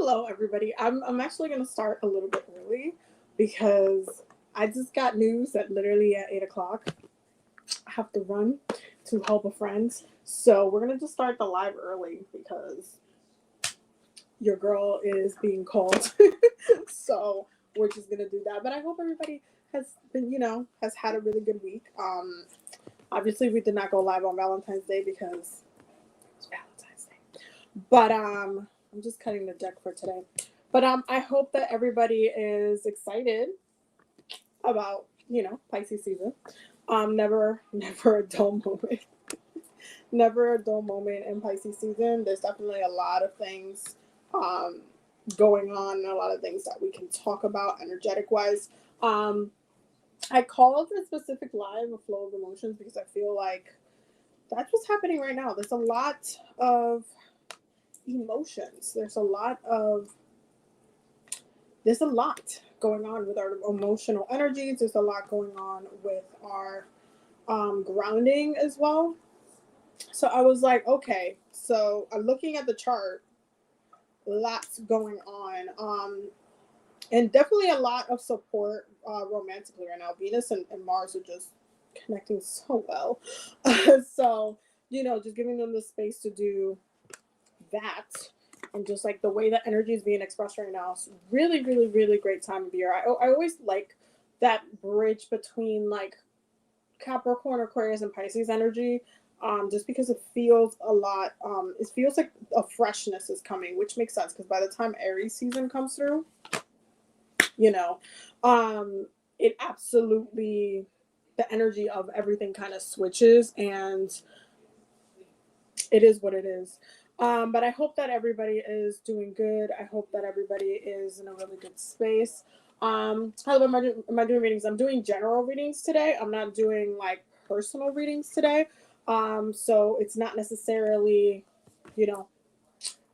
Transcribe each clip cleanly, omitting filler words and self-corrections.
Hello, everybody. I'm actually going to start a little bit early because I just got news that literally at 8 o'clock I have to run to help a friend. So we're going to just start the live early because your girl is being called. So we're just going to do that. But I hope everybody has been, has had a really good week. Obviously, we did not go live on Valentine's Day because it's Valentine's Day. But I'm just cutting the deck for today. But I hope that everybody is excited about, Pisces season. Never a dull moment. Never a dull moment in Pisces season. There's definitely a lot of things um, going on, a lot of things that we can talk about energetic wise. I called a specific live a flow of emotions because I feel like that's what's happening right now. There's a lot of emotions. There's a lot going on with our emotional energies. There's a lot going on with our grounding as well. So I was like, okay, so I'm looking at the chart, lots going on. And definitely a lot of support romantically right now. Venus and Mars are just connecting so well. So, just giving them the space to do that. And just like the way that energy is being expressed right now, it's really, really, really great time of year. I always like that bridge between like Capricorn, Aquarius, and Pisces energy, just because it feels a lot. It feels like a freshness is coming, which makes sense because by the time Aries season comes through, it absolutely, the energy of everything kind of switches, and it is what it is. But I hope that everybody is doing good. I hope that everybody is in a really good space. How am I doing readings? I'm doing general readings today. I'm not doing like personal readings today. So it's not necessarily,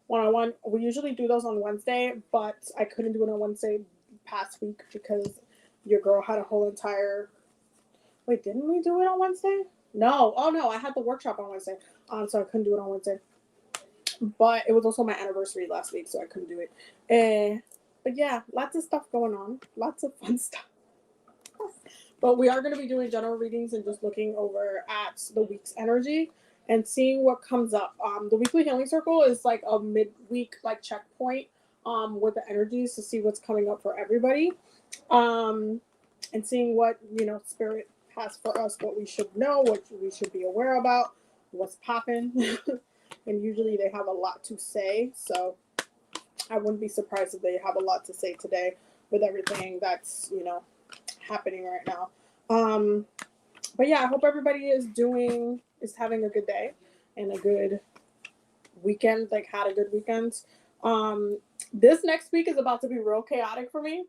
one-on-one. We usually do those on Wednesday, but I couldn't do it on Wednesday past week because your girl had a whole entire. Wait, didn't we do it on Wednesday? No. Oh no, I had the workshop on Wednesday. So I couldn't do it on Wednesday. But it was also my anniversary last week, so I couldn't do it. But yeah, lots of stuff going on. Lots of fun stuff. But we are going to be doing general readings and just looking over at the week's energy and seeing what comes up. The weekly healing circle is like a midweek like checkpoint with the energies to see what's coming up for everybody. And seeing what, spirit has for us, what we should know, what we should be aware about, what's popping. And usually they have a lot to say, so I wouldn't be surprised if they have a lot to say today with everything that's, happening right now. But yeah, I hope everybody is having a good day and a good weekend, like had a good weekend. This next week is about to be real chaotic for me.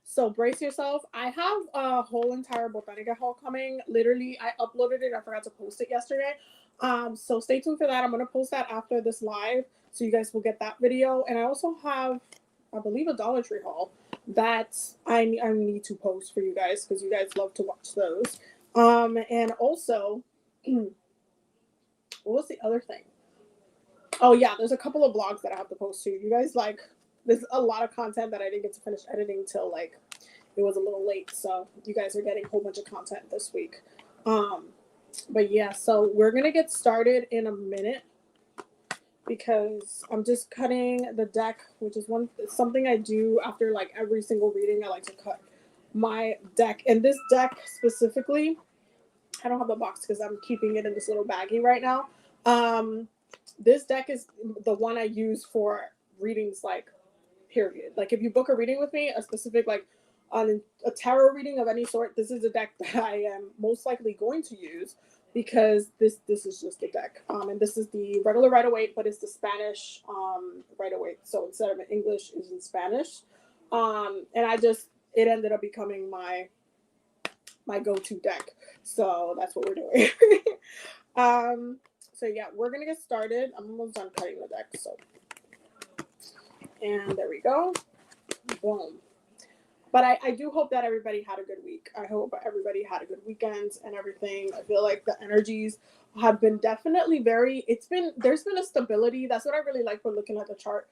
So brace yourself. I have a whole entire Botanica haul coming. Literally, I uploaded it. I forgot to post it yesterday. So stay tuned for that. I'm going to post that after this live, so you guys will get that video. And I also have, I believe, a Dollar Tree haul that I need to post for you guys because you guys love to watch those. And also, what was the other thing? Oh yeah, there's a couple of vlogs that I have to post too. You guys there's a lot of content that I didn't get to finish editing till like it was a little late. So you guys are getting a whole bunch of content this week. But yeah, so we're gonna get started in a minute because I'm just cutting the deck, which is something I do after like every single reading. I like to cut my deck, and this deck specifically, I don't have the box because I'm keeping it in this little baggie right now. This deck is the one I use for readings, like, period. Like, if you book a reading with me, a specific, like, on a tarot reading of any sort, this is a deck that I am most likely going to use because this is just a deck. And this is the regular Rider-Waite, but it's the Spanish Rider-Waite. So instead of in English, it's in Spanish. And it ended up becoming my go-to deck. So that's what we're doing. So yeah, we're going to get started. I'm almost done cutting the deck. So, and there we go. Boom. But I do hope that everybody had a good week. I hope everybody had a good weekend and everything. I feel like the energies have been definitely there's been a stability. That's what I really like for looking at the chart.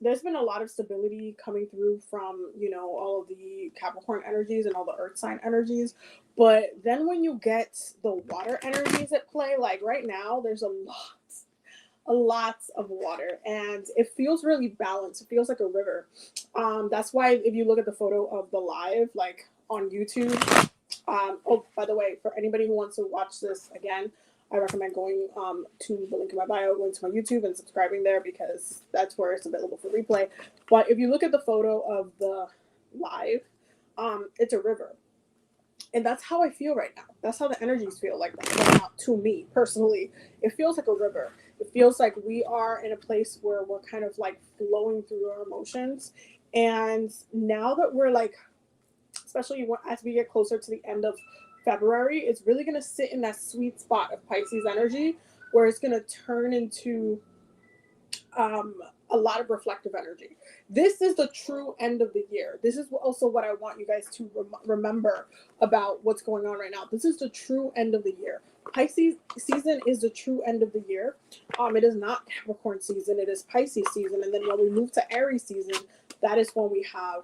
There's been a lot of stability coming through from, all of the Capricorn energies and all the earth sign energies. But then when you get the water energies at play, like right now, there's a lot of water, and it feels really balanced. It feels like a river. That's why if you look at the photo of the live, like on YouTube, oh, by the way, for anybody who wants to watch this again, I recommend going to the link in my bio, going to my YouTube and subscribing there, because that's where it's available for replay. But if you look at the photo of the live, it's a river. And that's how I feel right now. That's how the energies feel like right now to me personally. It feels like a river. It feels like we are in a place where we're kind of like flowing through our emotions. And now that we're like, especially as we get closer to the end of February, it's really going to sit in that sweet spot of Pisces energy, where it's going to turn into a lot of reflective energy. This is the true end of the year. This is also what I want you guys to remember about what's going on right now. This is the true end of the year. Pisces season is the true end of the year. It is not Capricorn season. It is Pisces season. And then when we move to Aries season, that is when we have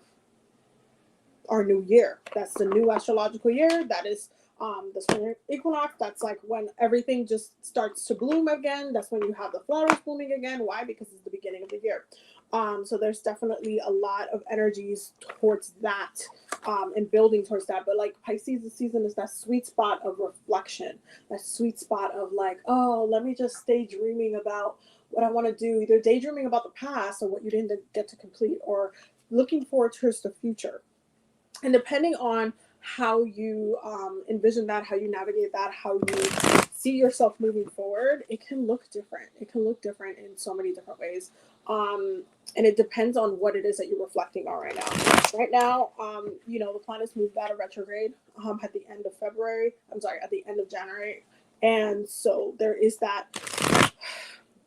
our new year. That's the new astrological year. That is the spring equinox. That's like when everything just starts to bloom again. That's when you have the flowers blooming again. Why? Because it's the beginning of the year. So there's definitely a lot of energies towards that, and building towards that. But like Pisces season is that sweet spot of reflection, that sweet spot of like, oh, let me just stay dreaming about what I want to do, either daydreaming about the past or what you didn't get to complete, or looking forward towards the future. And depending on how you envision that, how you navigate that, how you see yourself moving forward, it can look different. It can look different in so many different ways. And it depends on what it is that you're reflecting on right now. Right now, the planets moved out of retrograde at the end of February. I'm sorry, at the end of January. And so there is that,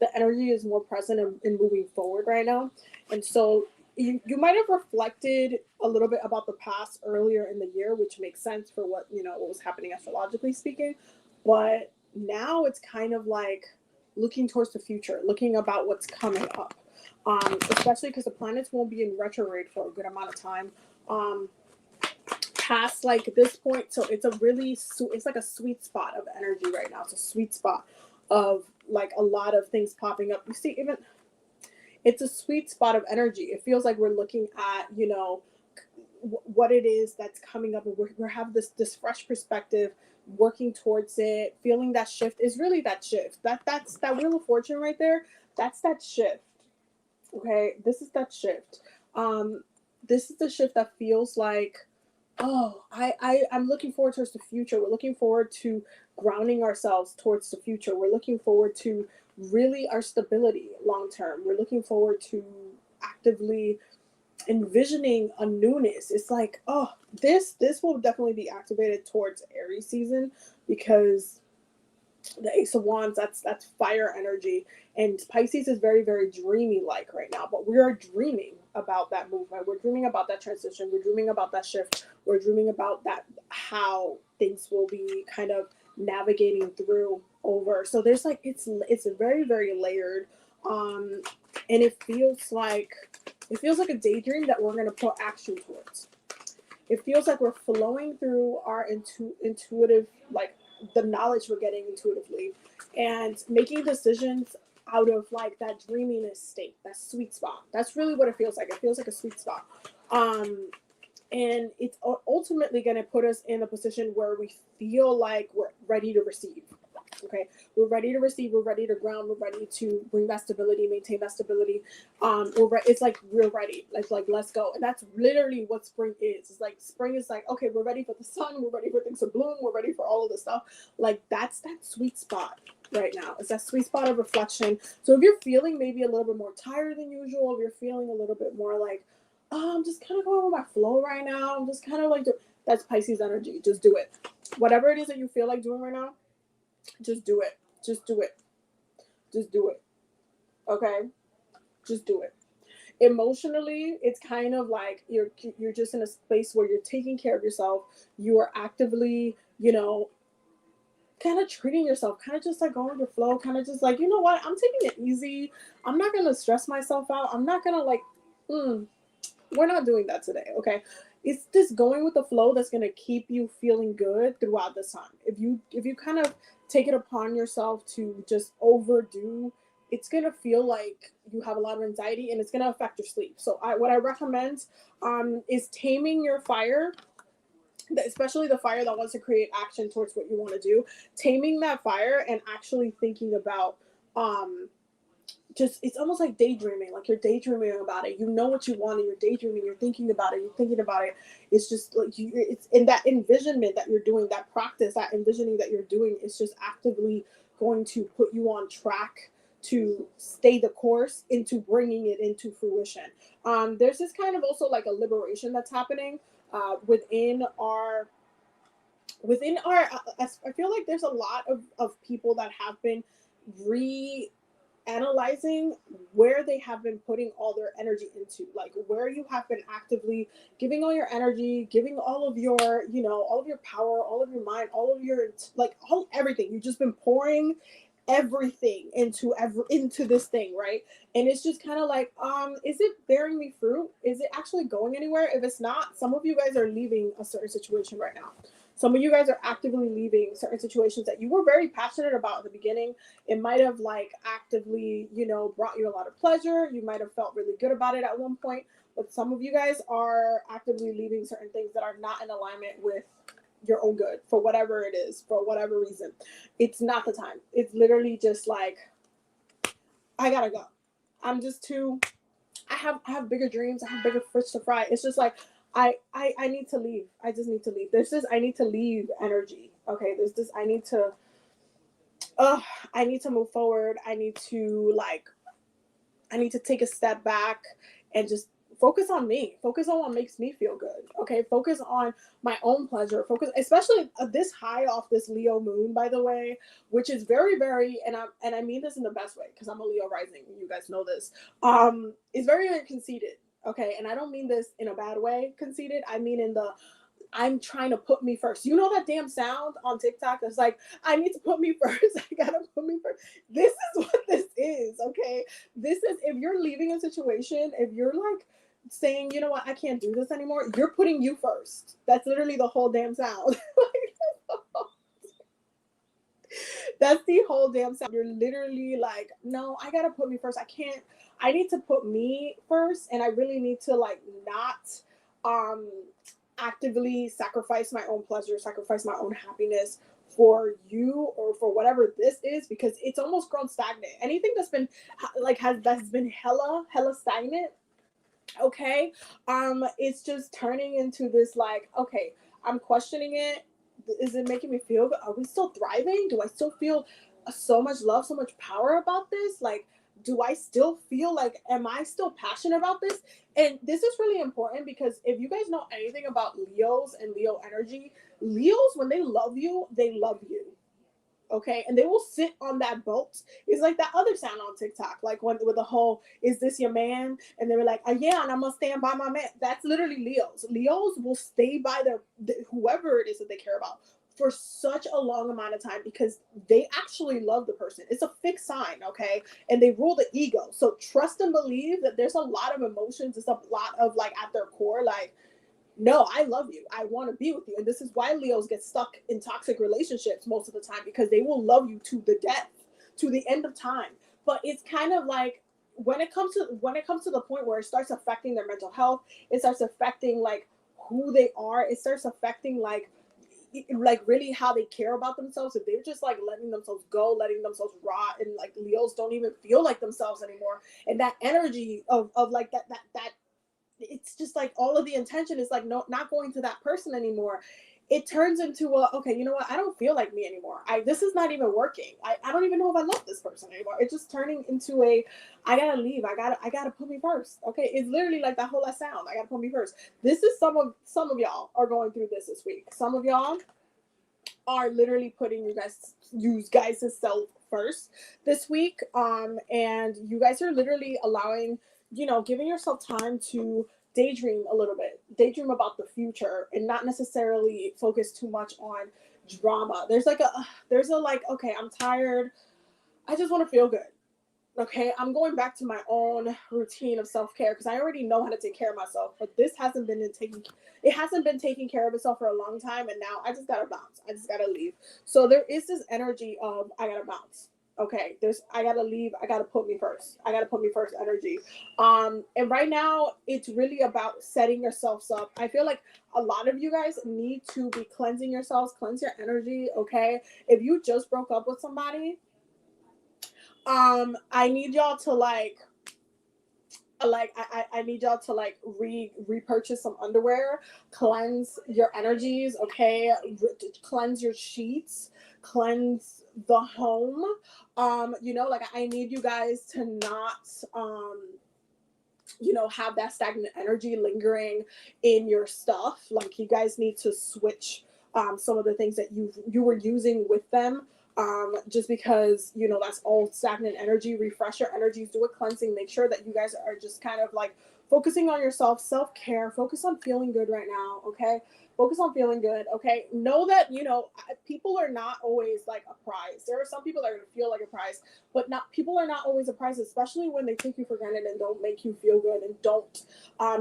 the energy is more present in moving forward right now. And so you might have reflected a little bit about the past earlier in the year, which makes sense for what was happening astrologically speaking. But now it's kind of like looking towards the future, looking about what's coming up, especially because the planets won't be in retrograde for a good amount of time past like this point. So it's it's like a sweet spot of energy right now. It's a sweet spot of like a lot of things popping up. You see, even it's a sweet spot of energy. It feels like we're looking at, what it is that's coming up, and we have this fresh perspective, working towards it, feeling that shift is really that shift. That's that Wheel of Fortune right there. That's that shift. Okay, this is that shift. This is the shift that feels like, oh, I'm looking forward towards the future. We're looking forward to grounding ourselves towards the future. We're looking forward to really our stability long term. We're looking forward to actively envisioning a newness. It's like, oh, this will definitely be activated towards Aries season, because the Ace of Wands, that's fire energy, and Pisces is very, very dreamy like right now. But we are dreaming about that movement. We're dreaming about that transition. We're dreaming about that shift. We're dreaming about that, how things will be kind of navigating through over. So there's like it's very, very layered, and it feels like a daydream that we're going to put action towards. It feels like we're flowing through our intuitive, like the knowledge we're getting intuitively, and making decisions out of like that dreaminess state, that sweet spot. That's really what it feels like. It feels like a sweet spot. And it's ultimately going to put us in a position where we feel like we're ready to receive. Okay, we're ready to receive. We're ready to ground. We're ready to bring that stability, maintain that stability. It's like we're ready. Like let's go. And that's literally what spring is. It's like spring is like, okay, we're ready for the sun. We're ready for things to bloom. We're ready for all of this stuff. Like that's that sweet spot right now. It's that sweet spot of reflection. So if you're feeling maybe a little bit more tired than usual, if you're feeling a little bit more like, oh, I'm just kind of going with my flow right now, I'm just kind of like, that's Pisces energy. Just do it. Whatever it is that you feel like doing right now, just do it. Just do it. Just do it. Okay? Just do it. Emotionally, it's kind of like you're just in a space where you're taking care of yourself. You are actively, kind of treating yourself, kind of just like going with your flow, kind of just like, you know what, I'm taking it easy. I'm not gonna stress myself out. I'm not gonna like, we're not doing that today, okay? It's just going with the flow that's gonna keep you feeling good throughout this time. If you kind of take it upon yourself to just overdo, it's gonna feel like you have a lot of anxiety and it's gonna affect your sleep. So what I recommend is taming your fire, especially the fire that wants to create action towards what you want to do, taming that fire and actually thinking about um just, it's almost like daydreaming, like you're daydreaming about it. You know what you want and you're daydreaming, you're thinking about it, you're thinking about it. It's just like it's in that envisionment that you're doing, that practice, that envisioning that you're doing is just actively going to put you on track to stay the course into bringing it into fruition. There's this kind of also like a liberation that's happening within our I feel like there's a lot of people that have been analyzing where they have been putting all their energy into, like where you have been actively giving all your energy, giving all of your, all of your power, all of your mind, all of your like everything. You've just been pouring everything into this thing, right? And it's just kind of like, is it bearing me fruit? Is it actually going anywhere? If it's not, some of you guys are leaving a certain situation right now. Some of you guys are actively leaving certain situations that you were very passionate about at the beginning. It might have like actively, brought you a lot of pleasure. You might have felt really good about it at one point, but some of you guys are actively leaving certain things that are not in alignment with your own good, for whatever it is, for whatever reason. It's not the time. It's literally just like, I gotta go. I'm just too, I have bigger dreams. I have bigger fish to fry. It's just like, I need to leave. I just need to leave. There's this I need to leave energy. Okay. There's this I need to move forward. I need to take a step back and just focus on me. Focus on what makes me feel good. Okay. Focus on my own pleasure. Focus, especially this high off this Leo moon, by the way, which is very, very, and I mean this in the best way because I'm a Leo rising. You guys know this. It's very, very conceited. Okay. And I don't mean this in a bad way, conceited. I mean in the, I'm trying to put me first. You know that damn sound on TikTok that's like, I need to put me first. I gotta put me first. This is what this is, okay? This is, if you're leaving a situation, if you're like saying, you know what, I can't do this anymore, you're putting you first. That's literally the whole damn sound. That's the whole damn sound. You're literally like, no, I gotta put me first. I need to put me first, and I really need to like not actively sacrifice my own pleasure, sacrifice my own happiness for you or for whatever this is, because it's almost grown stagnant. Anything that's been that's been hella stagnant, okay, it's just turning into this like, okay, I'm questioning it. Is it making me feel good? Are we still thriving? Do I still feel so much love, so much power about this? Like, do I still feel like, am I still passionate about this? And this is really important because if you guys know anything about Leos and Leo energy, Leos, when they love you, they love you. Okay, and they will sit on that boat. It's like that other sound on TikTok, like when with the whole "Is this your man?" and they were like, "Oh yeah, and I'm gonna stand by my man." That's literally Leos. Leos will stay by whoever it is that they care about for such a long amount of time because they actually love the person. It's a fixed sign, okay, and they rule the ego. So trust and believe that there's a lot of emotions. It's a lot of like at their core, like, no, I love you. I want to be with you. And this is why Leos get stuck in toxic relationships most of the time, because they will love you to the death, to the end of time. But it's kind of like when it comes to the point where it starts affecting their mental health, it starts affecting like who they are, it starts affecting like really how they care about themselves. If they're just like letting themselves go, letting themselves rot, and like Leos don't even feel like themselves anymore. And that energy of like that it's just like all of the intention is like not going to that person anymore. It turns into okay, you know what, I don't feel like me anymore. This is not even working. I don't even know if I love this person anymore. It's just turning into I gotta leave. I gotta put me first. Okay, it's literally like that whole sound. I gotta put me first. This is some of y'all are going through this week. Some of y'all are literally putting you guys' self first this week. And you guys are literally allowing, giving yourself time to daydream a little bit, daydream about the future, and not necessarily focus too much on drama. There's like, okay, I'm tired. I just want to feel good. Okay, I'm going back to my own routine of self-care because I already know how to take care of myself, but this hasn't been it hasn't been taking care of itself for a long time, and now I just gotta bounce. I just gotta leave. So there is this energy of I gotta bounce. Okay, there's I gotta leave. I gotta put me first. I gotta put me first energy. And right now it's really about setting yourselves up. I feel like a lot of you guys need to be cleansing yourselves, cleanse your energy. Okay, if you just broke up with somebody, I need y'all to I need y'all to like repurchase some underwear, cleanse your energies, okay? Cleanse your sheets, cleanse the home. Like I need you guys to not have that stagnant energy lingering in your stuff. Like you guys need to switch some of the things that you were using with them. Just because that's all stagnant energy. Refresh your energies, do a cleansing, make sure that you guys are just kind of like focusing on yourself, self-care, focus on feeling good right now. Okay, focus on feeling good. Okay, know that people are not always like a prize. There are some people that are going to feel like a prize, but not people are not always a prize, especially when they take you for granted and don't make you feel good and don't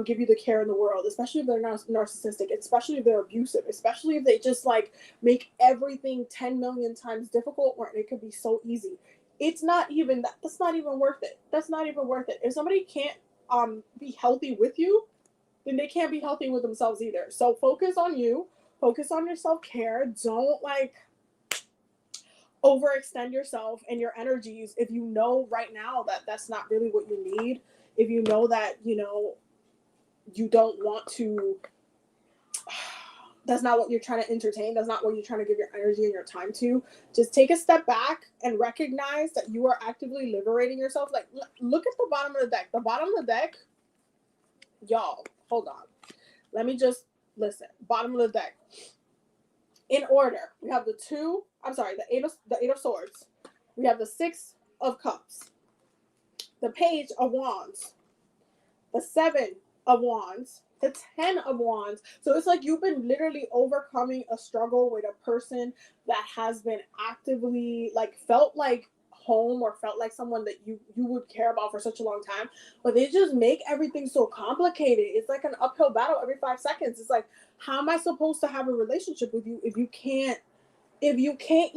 give you the care in the world, especially if they're narcissistic, especially if they're abusive, especially if they just like make everything 10 million times difficult where it could be so easy. It's not even that's not even worth it. That's not even worth it. If somebody can't be healthy with you, then they can't be healthy with themselves either. So focus on you, focus on your self-care. Don't like overextend yourself and your energies if you know right now that that's not really what you need. If you know that you don't want to, that's not what you're trying to entertain, that's not what you're trying to give your energy and your time to, just take a step back and recognize that you are actively liberating yourself. Like look at the bottom of the deck. The bottom of the deck, y'all, hold on, let me just listen. Bottom of the deck, in order, we have the eight of swords, we have the 6 of cups, the page of wands, the 7 of wands, the 10 of wands. So it's like you've been literally overcoming a struggle with a person that has been actively like felt like home or felt like someone that you would care about for such a long time, but they just make everything so complicated. It's like an uphill battle every 5 seconds. It's like, how am I supposed to have a relationship with you if you can't you can't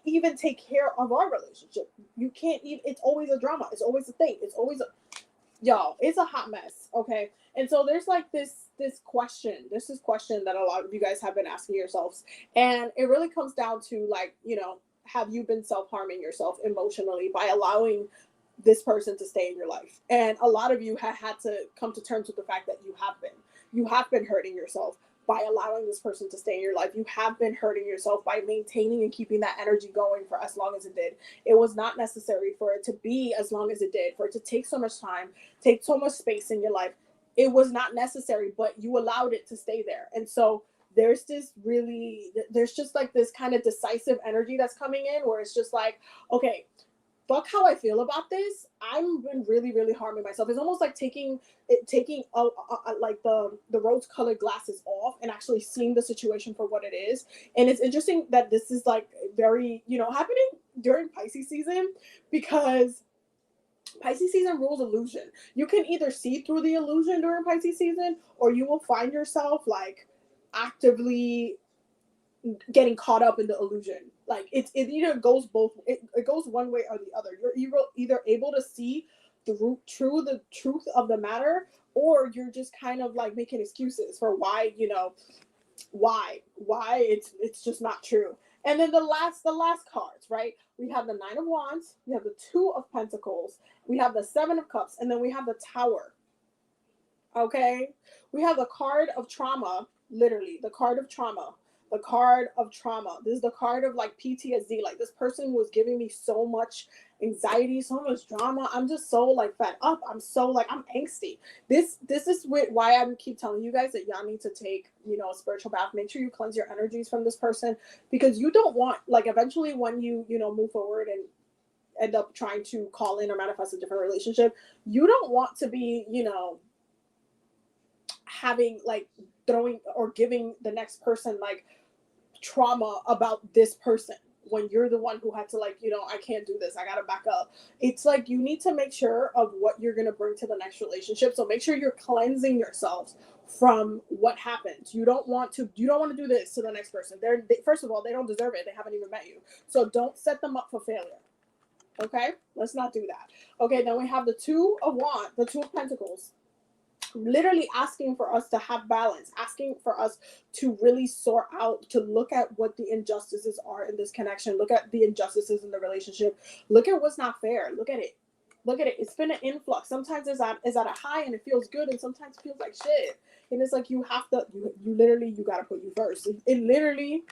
even take care of our relationship? You can't even, it's always a drama, it's always a thing, it's always a, y'all, it's a hot mess. Okay, and so there's like this question, that a lot of you guys have been asking yourselves, and it really comes down to like, have you been self-harming yourself emotionally by allowing this person to stay in your life? And a lot of you have had to come to terms with the fact that you have been hurting yourself by allowing this person to stay in your life. You have been hurting yourself by maintaining and keeping that energy going for as long as it did. It was not necessary for it to be as long as it did, for it to take so much time, take so much space in your life. It was not necessary, but you allowed it to stay there. And so there's just like this kind of decisive energy that's coming in where it's just like, okay, fuck how I feel about this. I've been really, really harming myself. It's almost like taking like the rose-colored glasses off and actually seeing the situation for what it is. And it's interesting that this is like very, happening during Pisces season, because Pisces season rules illusion. You can either see through the illusion during Pisces season, or you will find yourself like actively getting caught up in the illusion. Like it either goes it goes one way or the other. You're either able to see the truth of the matter, or you're just kind of like making excuses for why it's just not true. And then the last cards, right? We have the 9 of wands, we have the 2 of pentacles, we have the 7 of cups, and then we have the tower. Okay, we have the card of trauma, literally the card of trauma. The card of trauma. This is the card of like PTSD. Like this person was giving me so much anxiety, so much drama. I'm just so like fed up. I'm so like, I'm angsty. This is why I keep telling you guys that y'all need to take, a spiritual bath. Make sure you cleanse your energies from this person, because you don't want, like, eventually when you move forward and end up trying to call in or manifest a different relationship, you don't want to be, having like throwing or giving the next person like trauma about this person when you're the one who had to, like, I can't do this, I gotta back up. It's like you need to make sure of what you're gonna bring to the next relationship. So make sure you're cleansing yourselves from what happened. You don't want to do this to the next person. First of all, they don't deserve it. They haven't even met you. So don't set them up for failure. Okay? Let's not do that. Okay, then we have the Two of Pentacles. Literally asking for us to have balance, asking for us to really sort out, to look at what the injustices are in this connection, look at the injustices in the relationship, look at what's not fair, look at it. It's been an influx. Sometimes it's at a high and it feels good, and sometimes it feels like shit. And it's like you gotta put you first. It literally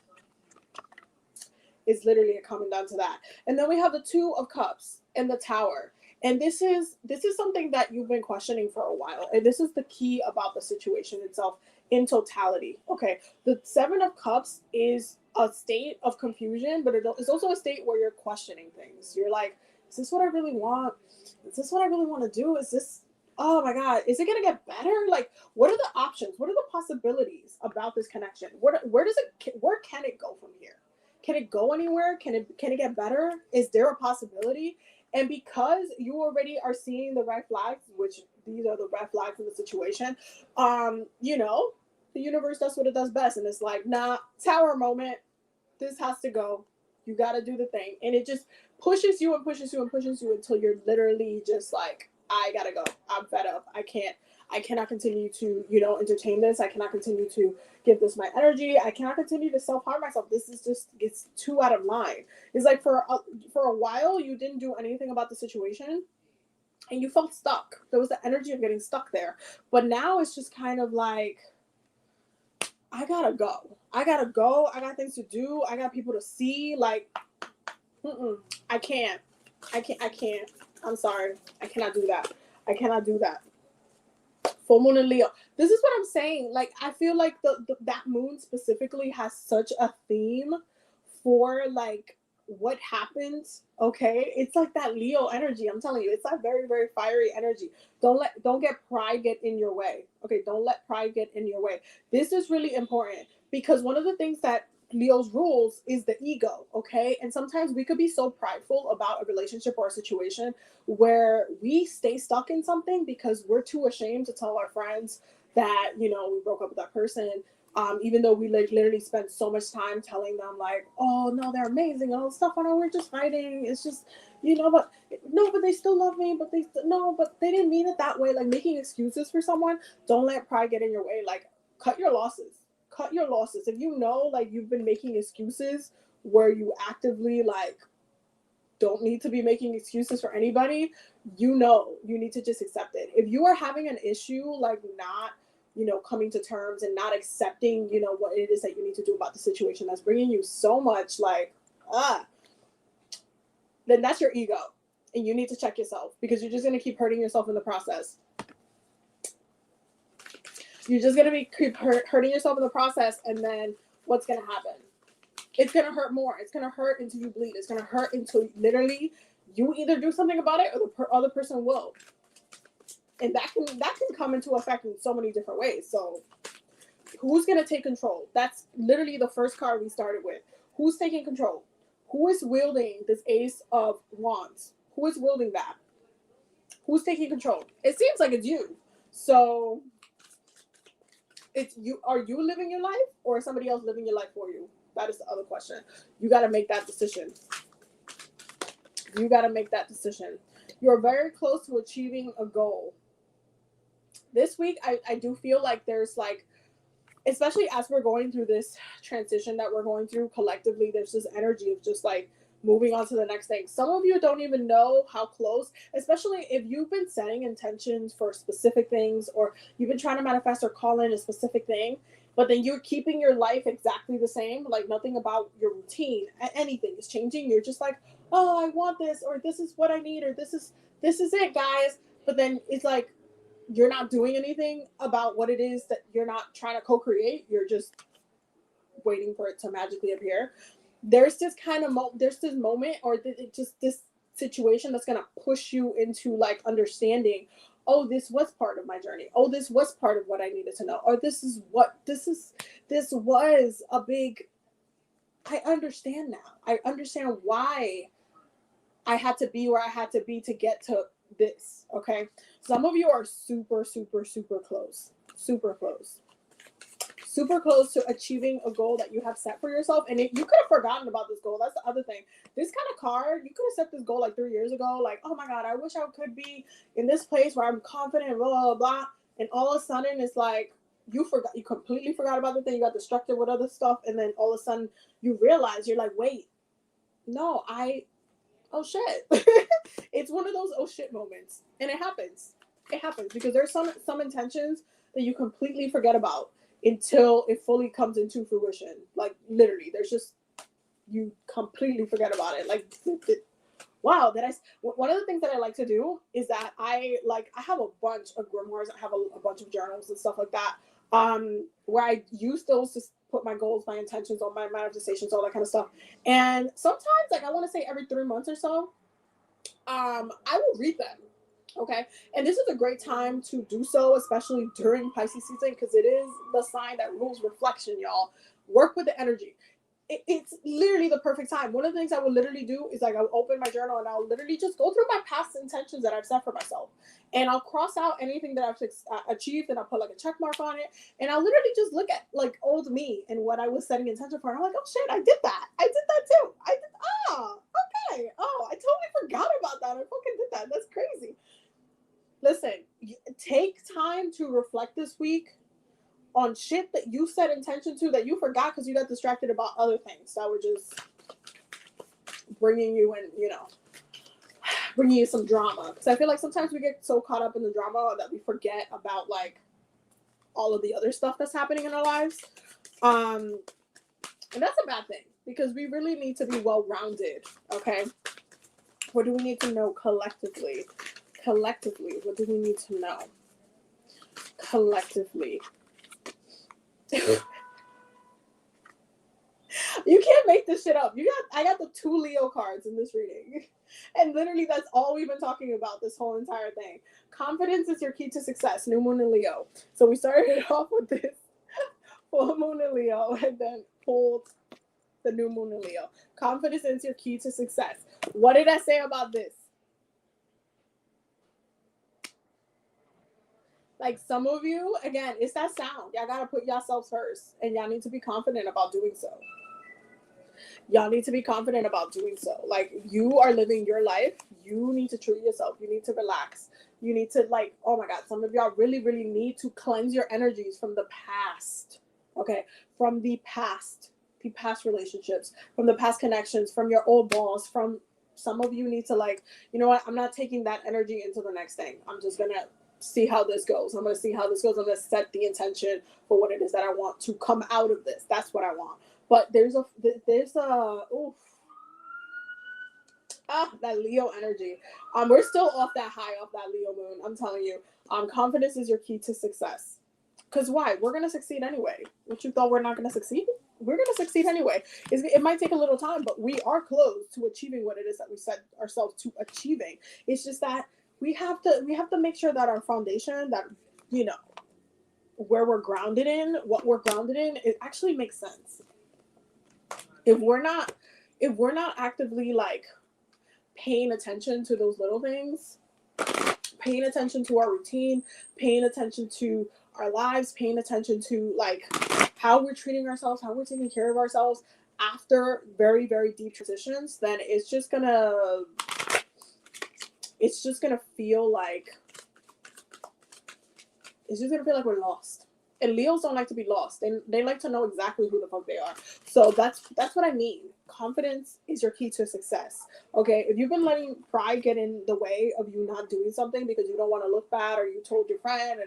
is literally coming down to that. And then we have the Two of Cups and the Tower. And this is something that you've been questioning for a while. And this is the key about the situation itself in totality. Okay, the Seven of Cups is a state of confusion, but it's also a state where you're questioning things. You're like, is this what I really want? Is this what I really want to do? Is this, oh my God, is it going to get better? Like, what are the options? What are the possibilities about this connection? Where can it go from here? Can it go anywhere? Can it get better? Is there a possibility? And because you already are seeing the red flags, which these are the red flags in the situation, the universe does what it does best. And it's like, nah, Tower moment. This has to go. You got to do the thing. And it just pushes you and pushes you and pushes you until you're literally just like, I got to go. I'm fed up. I cannot continue to, entertain this. I cannot continue to give this my energy. I cannot continue to self-harm myself. This is just, it's too out of line. It's like for a while, you didn't do anything about the situation and you felt stuck. There was the energy of getting stuck there. But now it's just kind of like, I gotta go. I got things to do. I got people to see. Like, I can't. I'm sorry. I cannot do that. Full moon in Leo. This is what I'm saying. Like, I feel like that moon specifically has such a theme for like what happens. Okay, it's like that Leo energy. I'm telling you, it's that very, very fiery energy. Don't get pride get in your way. Okay, don't let pride get in your way. This is really important because one of the things that Leo's rules is the ego, okay? And sometimes we could be so prideful about a relationship or a situation where we stay stuck in something because we're too ashamed to tell our friends that, we broke up with that person. Even though we literally spent so much time telling them like, oh no, they're amazing and all this stuff. Oh no, we're just fighting. It's just, but they still love me. But they didn't mean it that way. Like making excuses for someone. Don't let pride get in your way. Like cut your losses. If like you've been making excuses where you actively like don't need to be making excuses for anybody, you need to just accept it. If you are having an issue like not coming to terms and not accepting what it is that you need to do about the situation that's bringing you so much like then that's your ego, and you need to check yourself because you're just going to keep hurting yourself in the process. You're just going to keep hurting yourself in the process, and then what's going to happen? It's going to hurt more. It's going to hurt until you bleed. It's going to hurt until literally you either do something about it or the other person will. And that can come into effect in so many different ways. So who's going to take control? That's literally the first card we started with. Who's taking control? Who is wielding this Ace of Wands? Who is wielding that? Who's taking control? It seems like it's you. So it's you. Are you living your life or is somebody else living your life for you? That is the other question. You got to make that decision. You're very close to achieving a goal. This week, I do feel like there's like, especially as we're going through this transition that we're going through collectively, there's this energy of just like moving on to the next thing. Some of you don't even know how close, especially if you've been setting intentions for specific things or you've been trying to manifest or call in a specific thing, but then you're keeping your life exactly the same, like nothing about your routine, anything is changing. You're just like, oh, I want this, or this is what I need, or this is it, guys. But then it's like, you're not doing anything about what it is that you're not trying to co-create. You're just waiting for it to magically appear. There's this kind of there's this moment or just this situation that's going to push you into like understanding, oh, this was part of my journey. Oh, this was part of what I needed to know. Or this was a big I understand now. I understand why I had to be where I had to be to get to this. Okay. Some of you are super, super, super close. Super close. Super close to achieving a goal that you have set for yourself. And you could have forgotten about this goal. That's the other thing. This kind of card, you could have set this goal like 3 years ago. Like, oh my God, I wish I could be in this place where I'm confident, blah, blah, blah. And all of a sudden it's like, you completely forgot about the thing. You got distracted with other stuff. And then all of a sudden you realize, you're like, wait, no, oh shit. It's one of those oh shit moments. And it happens. It happens because there's some intentions that you completely forget about until it fully comes into fruition. Like literally, there's just, you completely forget about it. Like, wow, one of the things that I like to do is that I have a bunch of grimoires. I have a bunch of journals and stuff like that. Where I use those to put my goals, my intentions, all my manifestations, all that kind of stuff. And sometimes, like I want to say every 3 months or so, I will read them. Okay. And this is a great time to do so, especially during Pisces season, because it is the sign that rules reflection, y'all. Work with the energy. It's literally the perfect time. One of the things I will literally do is like I'll open my journal and I'll literally just go through my past intentions that I've set for myself. And I'll cross out anything that I've achieved and I'll put like a check mark on it. And I'll literally just look at like old me and what I was setting intention for. And I'm like, oh shit, I did that. I did that too. Okay. Oh, I totally forgot about that. I fucking did that. That's crazy. Listen, take time to reflect this week on shit that you set intention to that you forgot because you got distracted about other things that were just bringing you in, bringing you some drama. Because I feel like sometimes we get so caught up in the drama that we forget about like all of the other stuff that's happening in our lives. And that's a bad thing because we really need to be well-rounded. Okay. What do we need to know collectively? Collectively, what do we need to know? Collectively. You can't make this shit up. I got the 2 Leo cards in this reading. And literally that's all we've been talking about this whole entire thing. Confidence is your key to success. New moon in Leo. So we started off with this full moon in Leo and then pulled the new moon in Leo. Confidence is your key to success. What did I say about this? Like some of you, again, it's that sound. Y'all gotta put yourselves first, and y'all need to be confident about doing so. Y'all need to be confident about doing so. Like you are living your life. You need to treat yourself. You need to relax. You need to like, oh my God, some of y'all really, really need to cleanse your energies from the past. Okay, from the past relationships, from the past connections, from your old boss, from some of you need to like, you know what? I'm not taking that energy into the next thing. I'm just gonna see how this goes. I'm going to see how this goes. I'm going to set the intention for what it is that I want to come out of this. That's what I want. But there's a that Leo energy. We're still off that high, off that Leo moon. I'm telling you, confidence is your key to success. Because why? We're going to succeed anyway. What you thought we're not going to succeed? We're going to succeed anyway. It might take a little time, but we are close to achieving what it is that we set ourselves to achieving. It's just that we have to make sure that our foundation, that where we're grounded in, what we're grounded in, it actually makes sense. If we're not actively like paying attention to those little things, paying attention to our routine, paying attention to our lives, paying attention to like how we're treating ourselves, how we're taking care of ourselves after very, very deep transitions, then it's just gonna feel like we're lost. And Leos don't like to be lost. They like to know exactly who the fuck they are. So that's what I mean. Confidence is your key to success. Okay, if you've been letting pride get in the way of you not doing something because you don't want to look bad, or you told your friend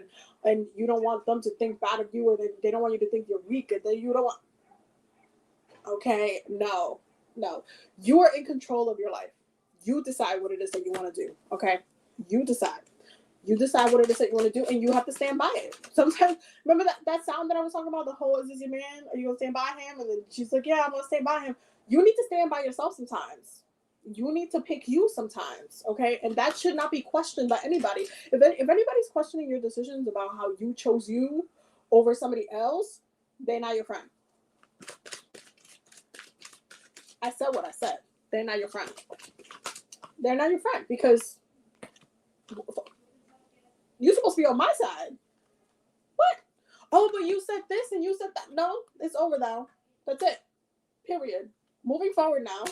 and you don't want them to think bad of you, or they don't want you to think you're weak, and then you don't want. Okay, no. You are in control of your life. You decide what it is that you want to do. Okay, you decide. You decide what it is that you want to do, and you have to stand by it. Sometimes, remember that sound that I was talking about, the whole, is this your man? Are you going to stand by him? And then she's like, yeah, I'm going to stand by him. You need to stand by yourself sometimes. You need to pick you sometimes, okay? And that should not be questioned by anybody. If anybody's questioning your decisions about how you chose you over somebody else, they're not your friend. I said what I said. They're not your friend. They're not your friend because you're supposed to be on my side. What? Oh, but you said this and you said that. No, it's over now. That's it. Period. Moving forward now.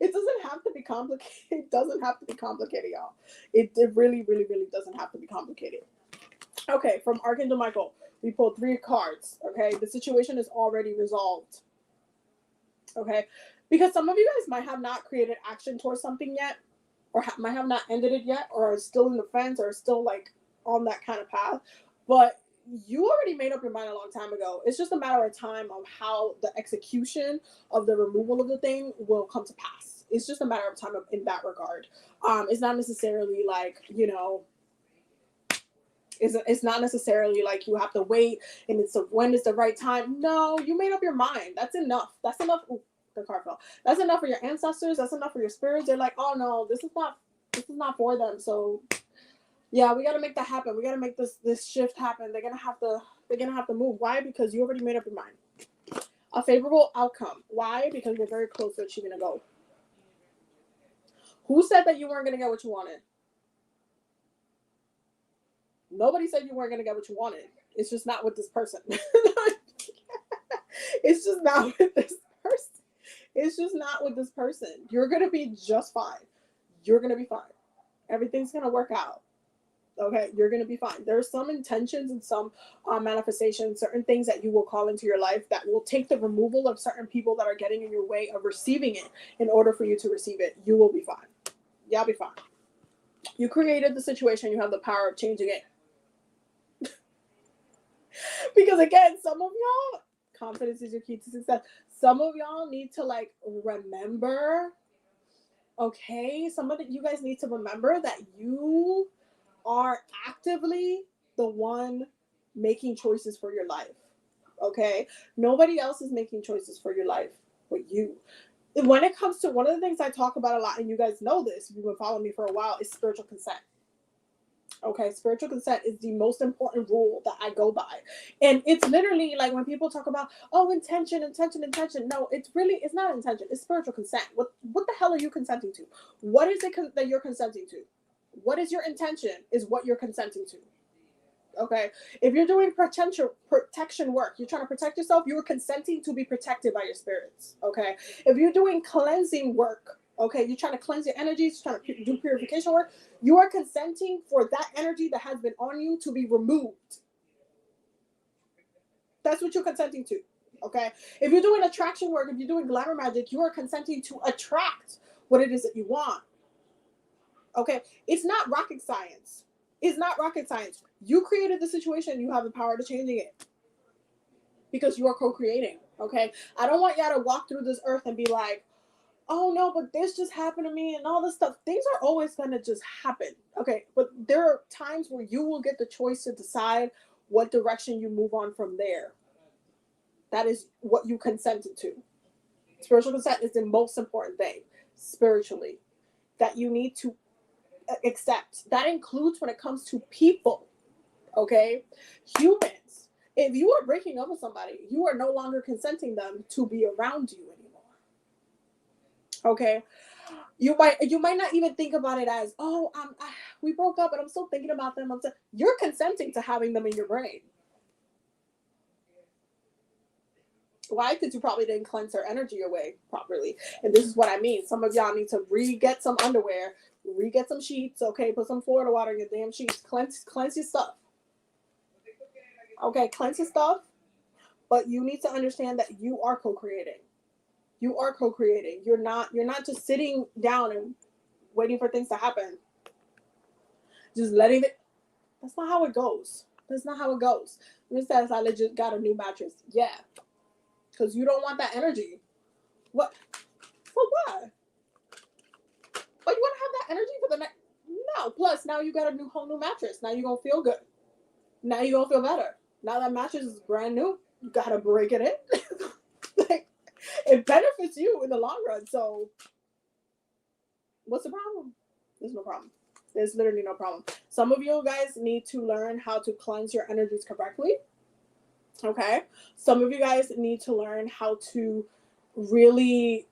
It doesn't have to be complicated. It doesn't have to be complicated, y'all. It really, really, really doesn't have to be complicated. Okay, from Archangel Michael, we pulled 3 cards. Okay, the situation is already resolved. Okay, because some of you guys might have not created action towards something yet, or might have not ended it yet, or are still in the fence, or still like on that kind of path. But you already made up your mind a long time ago. It's just a matter of time of how the execution of the removal of the thing will come to pass. It's just a matter of time in that regard. It's not necessarily like, it's not necessarily like you have to wait and when is the right time. No, you made up your mind. That's enough. That's enough. Ooh, the card fell. That's enough for your ancestors. That's enough for your spirits. They're like, oh no, this is not for them. So yeah, we got to make that happen. We got to make this shift happen. They're gonna have to move. Why? Because you already made up your mind. A favorable outcome. Why? Because you're very close to achieving a goal. Who said that you weren't gonna get what you wanted? Nobody said you weren't gonna get what you wanted. It's just not with this person. It's just not with this person. It's just not with this person. You're gonna be just fine. You're gonna be fine. Everything's gonna work out. Okay, you're going to be fine. There are some intentions and some manifestations, certain things that you will call into your life that will take the removal of certain people that are getting in your way of receiving it in order for you to receive it. You will be fine. Y'all be fine. You created the situation. You have the power of changing it. Because again, some of y'all, confidence is your key to success. Some of y'all need to like remember, okay? Some of you guys need to remember that you are actively the one making choices for your life. Okay? Nobody else is making choices for your life but you. When it comes to one of the things I talk about a lot, and you guys know this, if you've been following me for a while, is spiritual consent. Okay, spiritual consent is the most important rule that I go by. And it's literally like when people talk about, oh, intention. No, it's not intention. It's spiritual consent. What the hell are you consenting to? What is it that you're consenting to? What is your intention is what you're consenting to. Okay. If you're doing protection work, you're trying to protect yourself, you're consenting to be protected by your spirits. Okay. If you're doing cleansing work, okay, you're trying to cleanse your energies, trying to do purification work, you are consenting for that energy that has been on you to be removed. That's what you're consenting to. Okay. If you're doing attraction work, if you're doing glamour magic, you are consenting to attract what it is that you want. Okay, it's not rocket science. It's not rocket science. You created the situation. You have the power to changing it because you are co-creating. Okay, I don't want y'all to walk through this earth and be like, oh no, but this just happened to me and all this stuff. Things are always going to just happen. Okay, but there are times where you will get the choice to decide what direction you move on from there. That is what you consented to. Spiritual consent is the most important thing spiritually that you need to accept. That includes when it comes to people. Okay, humans. If you are breaking up with somebody, you are no longer consenting them to be around you anymore. Okay, you might not even think about it as, oh, we broke up, but I'm still thinking about them. You're consenting to having them in your brain. Why? Because you probably didn't cleanse their energy away properly. And this is what I mean. Some of y'all need to re-get some underwear, re-get some sheets, okay? Put some Florida water in your damn sheets. Cleanse your stuff. Okay, cleanse your stuff. But you need to understand that you are co-creating. You are co-creating. You're not just sitting down and waiting for things to happen. Just letting it. That's not how it goes. That's not how it goes. Miss says I legit got a new mattress. Yeah. Because you don't want that energy. What? For what? But you want to have that energy for the next? No. Plus, now you got a whole new mattress. Now you're going to feel good. Now you're going to feel better. Now that mattress is brand new. You got to break it in. Like, it benefits you in the long run. So, what's the problem? There's no problem. There's literally no problem. Some of you guys need to learn how to cleanse your energies correctly. Okay. Some of you guys need to learn how to really,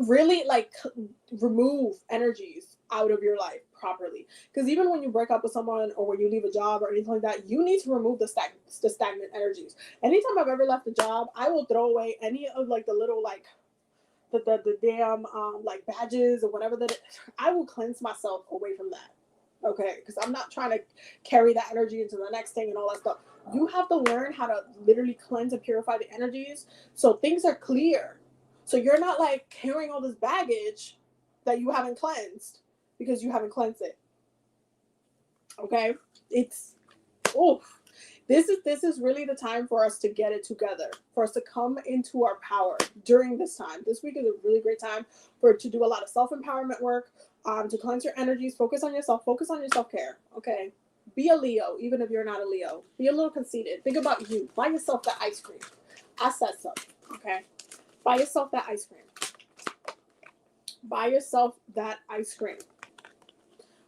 really like remove energies out of your life properly. Because even when you break up with someone or when you leave a job or anything like that, you need to remove the stagnant energies. Anytime I've ever left a job, I will throw away any of like the little like the damn like badges or whatever that I will cleanse myself away from that. Okay, because I'm not trying to carry that energy into the next thing and all that stuff. You have to learn how to literally cleanse and purify the energies so things are clear. So you're not like carrying all this baggage that you haven't cleansed because you haven't cleansed it. Okay, it's oh, this is really the time for us to get it together, for us to come into our power during this time. This week is a really great time to do a lot of self-empowerment work, to cleanse your energies, focus on yourself, focus on your self-care. Okay, be a Leo, even if you're not a Leo. Be a little conceited. Think about you. Buy yourself that ice cream. I said so. Okay, buy yourself that ice cream. Buy yourself that ice cream.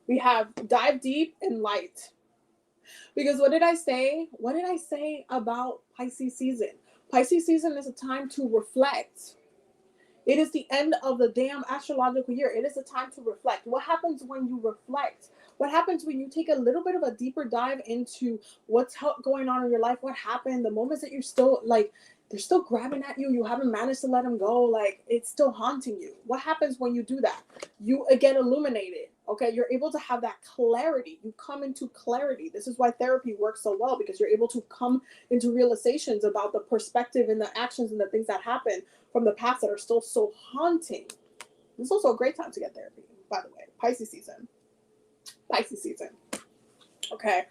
We have dive deep and light. Because what did I say? What did I say about Pisces season? Pisces season is a time to reflect. It is the end of the damn astrological year. It is a time to reflect. What happens when you reflect? What happens when you take a little bit of a deeper dive into what's going on in your life? What happened? The moments that you're still like, they're still grabbing at you. You haven't managed to let them go. Like, it's still haunting you. What happens when you do that? You get illuminated. Okay, you're able to have that clarity. You come into clarity. This is why therapy works so well, because you're able to come into realizations about the perspective and the actions and the things that happen from the past that are still so haunting. It's also a great time to get therapy, by the way. Pisces season. Pisces season. Okay.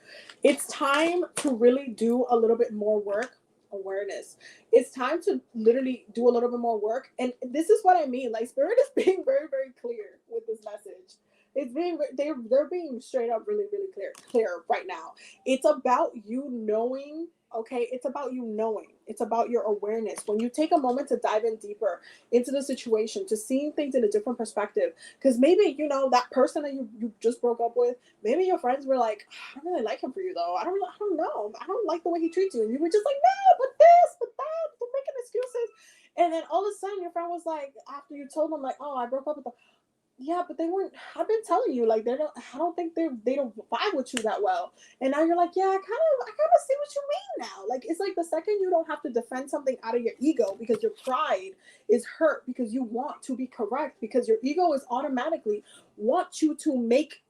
It's time to really do a little bit more work. Awareness. It's time to literally do a little bit more work. And this is what I mean. Like, Spirit is being very, very clear with this message. It's being they're being straight up really, really clear right now. It's about you knowing. Okay, it's about you knowing. It's about your awareness. When you take a moment to dive in deeper into the situation, to seeing things in a different perspective, because maybe that person that you just broke up with, maybe your friends were like, I don't really like him for you though. I don't know. I don't like the way he treats you. And you were just like, no, but this, but that, they're making excuses. And then all of a sudden your friend was like, after you told them like, oh, I broke up with them. Yeah, but they weren't. I've been telling you, like, I don't think they don't vibe with you that well. And now you're like, yeah, I kind of see what you mean now. Like, it's like the second you don't have to defend something out of your ego because your pride is hurt because you want to be correct, because your ego is automatically want you to make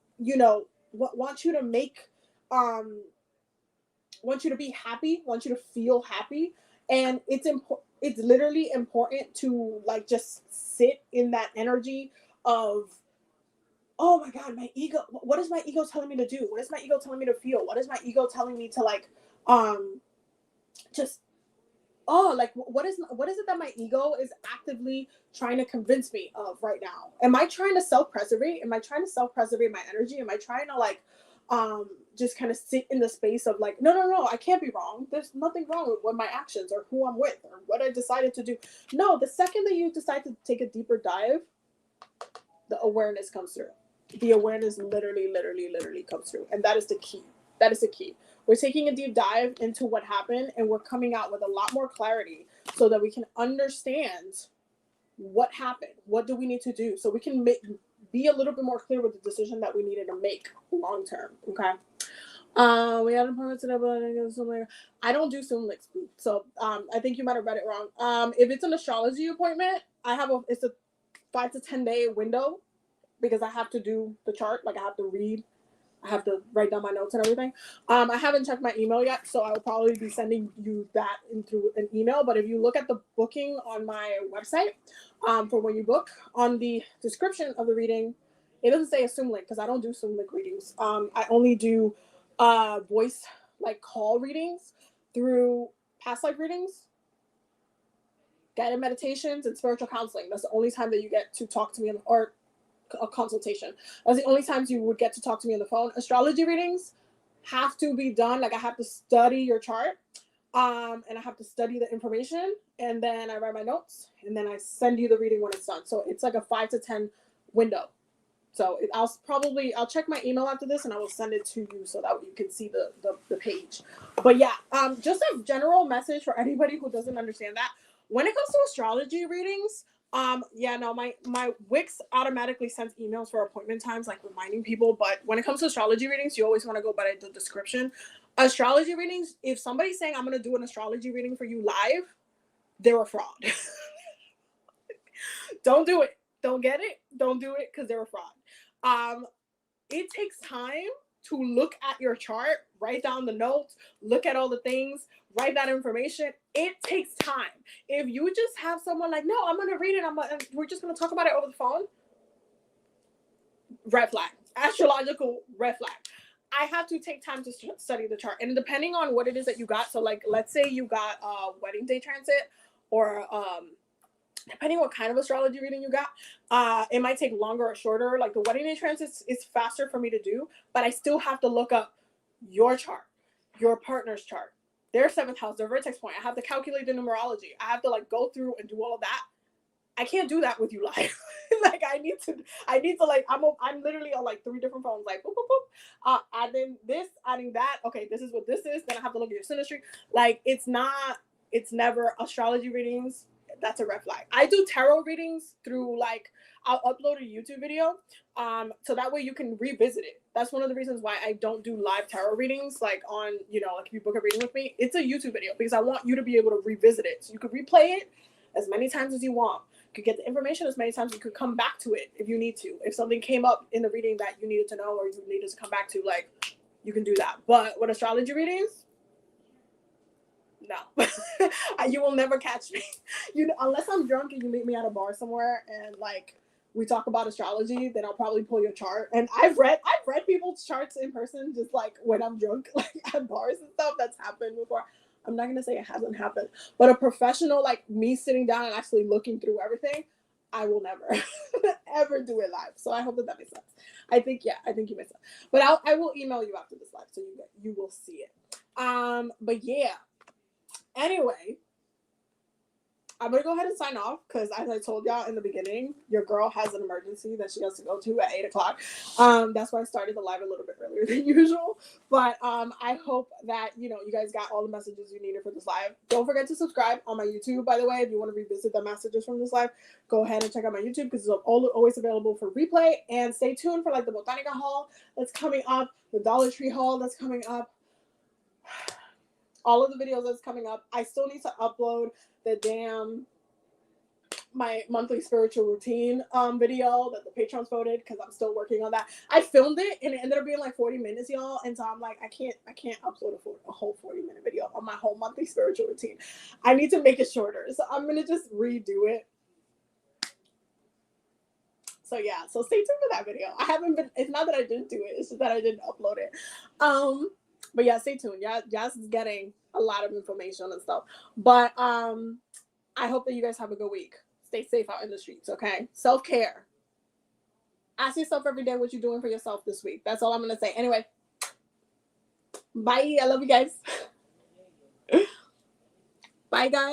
want you to make want you to be happy, want you to feel happy, and it's important. It's literally important to like just sit in that energy of, oh my god, my ego, what is my ego telling me to do? What is my ego telling me to feel? What is my ego telling me to like just like what is it that my ego is actively trying to convince me of right now? Am I trying to self-preservate? Am I trying to self-preservate my energy? Am I trying to like just kind of sit in the space of like, no, I can't be wrong. There's nothing wrong with my actions or who I'm with or what I decided to do. No, the second that you decide to take a deeper dive, the awareness comes through. The awareness literally comes through. And that is the key. That is the key. We're taking a deep dive into what happened, and we're coming out with a lot more clarity so that we can understand what happened. What do we need to do? So we can be a little bit more clear with the decision that we needed to make long term. Okay. We had an appointment today, but I don't do Zoom links, so I think you might have read it wrong. If it's an astrology appointment, it's a 5 to 10 day window, because I have to do the chart. Like, I have to read, I have to write down my notes and everything. I haven't checked my email yet, so I'll probably be sending you that through an email. But if you look at the booking on my website, for when you book, on the description of the reading, it doesn't say a Zoom link because I don't do Zoom link readings. I only do voice like call readings through past life readings, guided meditations, and spiritual counseling. That's the only time that you get to talk to me or a consultation. That's the only times you would get to talk to me on the phone. Astrology readings have to be done. Like, I have to study your chart, and I have to study the information, and then I write my notes, and then I send you the reading when it's done. So it's like a 5 to 10 window. So I'll check my email after this and I will send it to you so that you can see the page. But yeah, just a general message for anybody who doesn't understand that. When it comes to astrology readings, yeah, no, my Wix automatically sends emails for appointment times, like reminding people. But when it comes to astrology readings, you always want to go by the description. Astrology readings, if somebody's saying I'm gonna do an astrology reading for you live, they're a fraud. Don't do it. Don't get it. Don't do it because they're a fraud. It takes time to look at your chart, write down the notes, look at all the things, write that information. It takes time. If you just have someone like, no, I'm gonna read it. We're just gonna talk about it over the phone. Red flag. Astrological red flag. I have to take time to study the chart, and depending on what it is that you got. So, like, let's say you got a wedding day transit, or depending what kind of astrology reading you got, it might take longer or shorter. Like the wedding day transits is faster for me to do, but I still have to look up your chart, your partner's chart, their 7th house, their vertex point. I have to calculate the numerology. I have to like go through and do all of that. I can't do that with you live. Like I need to like, I'm literally on like 3 different phones, like boop, boop, boop. Adding this, adding that. Okay, this is what this is. Then I have to look at your synastry. Like it's never astrology readings. That's a red flag. I do tarot readings through like, I'll upload a YouTube video. So that way you can revisit it. That's one of the reasons why I don't do live tarot readings, like on, like if you book a reading with me, it's a YouTube video because I want you to be able to revisit it. So you could replay it as many times as you want. You could get the information as many times. You could come back to it if you need to. If something came up in the reading that you needed to know or you needed to come back to, like, you can do that. But with astrology readings, no. You will never catch me. Unless I'm drunk and you meet me at a bar somewhere and like we talk about astrology, then I'll probably pull your chart. And I've read people's charts in person, just like when I'm drunk, like at bars and stuff. That's happened before. I'm not gonna say it hasn't happened, but a professional like me sitting down and actually looking through everything, I will never ever do it live. So I hope that makes sense. I think you made sense. But I will email you after this live so you will see it. But yeah. Anyway, I'm going to go ahead and sign off because as I told y'all in the beginning, your girl has an emergency that she has to go to at 8 o'clock. That's why I started the live a little bit earlier than usual. But I hope that, you guys got all the messages you needed for this live. Don't forget to subscribe on my YouTube, by the way. If you want to revisit the messages from this live, go ahead and check out my YouTube because it's always available for replay. And stay tuned for like the Botanica haul that's coming up, the Dollar Tree haul that's coming up. All of the videos that's coming up. I still need to upload my monthly spiritual routine video that the patrons voted because I'm still working on that. I filmed it and it ended up being like 40 minutes, y'all. And so I'm like, I can't upload a whole 40-minute video on my whole monthly spiritual routine. I need to make it shorter. So I'm gonna just redo it. So yeah, so stay tuned for that video. It's not that I didn't do it, it's just that I didn't upload it. But yeah, stay tuned. Yeah, just getting a lot of information and stuff. But I hope that you guys have a good week. Stay safe out in the streets, okay? Self-care. Ask yourself every day what you're doing for yourself this week. That's all I'm gonna say. Anyway, bye. I love you guys. Bye, guys.